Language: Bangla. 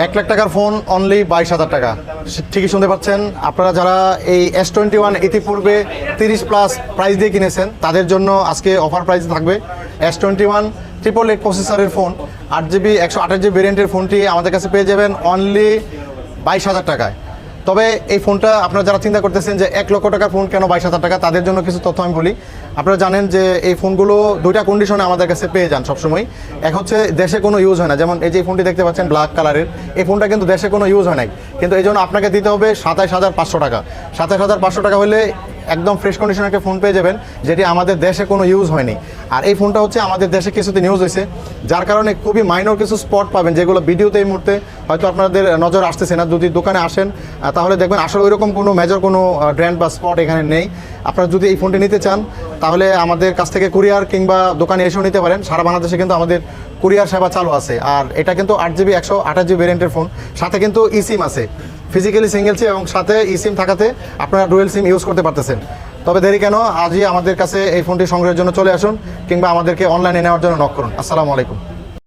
1 লাখ টাকার ফোন অনলি 22,000 টাকা। ঠিকই শুনতে পাচ্ছেন। আপনারা যারা এই S21 ইতিপূর্বে 30+ প্রাইস দিয়ে কিনেছেন তাদের জন্য আজকে অফার প্রাইস থাকবে। S21 888 প্রসেসরের ফোন 8GB 128GB ভেরিয়েন্টের ফোনটি আমাদের কাছে পেয়ে যাবেন অনলি 22,000 টাকায়। তবে এই ফোনটা আপনারা যারা চিন্তা করতেছেন যে 1 লক্ষ টাকার ফোন কেন 22,000 টাকা, তাদের জন্য কিছু তথ্য আমি বলি। আপনারা জানেন যে এই ফোনগুলো দুইটা কন্ডিশনে আমাদের কাছে পেয়ে যান সবসময়। এক হচ্ছে দেশে কোনো ইউজ হয় না, যেমন এই যে ফোনটি দেখতে পাচ্ছেন ব্ল্যাক কালারের, এই ফোনটা কিন্তু দেশে কোনো ইউজ হয় নাই, কিন্তু এই জন্য আপনাকে দিতে হবে 27,500 টাকা। 27,500 টাকা হলে একদম ফ্রেশ কন্ডিশনের একটা ফোন পেয়ে যাবেন যেটি আমাদের দেশে কোনো ইউজ হয়নি। আর এই ফোনটা হচ্ছে আমাদের দেশে কিছুদিন ইউজ হয়েছে, যার কারণে খুবই মাইনর কিছু স্পট পাবেন যেগুলো ভিডিওতে এই মুহূর্তে হয়তো আপনাদের নজর আসতেছে না। যদি দোকানে আসেন তাহলে দেখবেন আসলে ওইরকম কোনো মেজর কোনো ড্যান্ট বা স্পট এখানে নেই। আপনারা যদি এই ফোনটি নিতে চান তাহলে আমাদের কাছ থেকে কুরিয়ার কিংবা দোকানে এসেও নিতে পারেন। সারা বাংলাদেশে কিন্তু আমাদের কুরিয়ার সেবা চালু আছে। আর এটা কিন্তু 8GB 128GB ভেরিয়েন্টের ফোন, সাথে কিন্তু ইসিম আছে, ফিজিক্যালি সিঙ্গেল সিম এবং সাথে ইসিম থাকাতে আপনারা ডুয়েল সিম ইউজ করতে পারতেছেন। তবে দেরি কেন, আজই আমাদের কাছে এই ফোনটি সংগ্রহের জন্য চলে আসুন কিংবা আমাদেরকে অনলাইনে নেওয়ার জন্য নক করুন। আসসালামু আলাইকুম।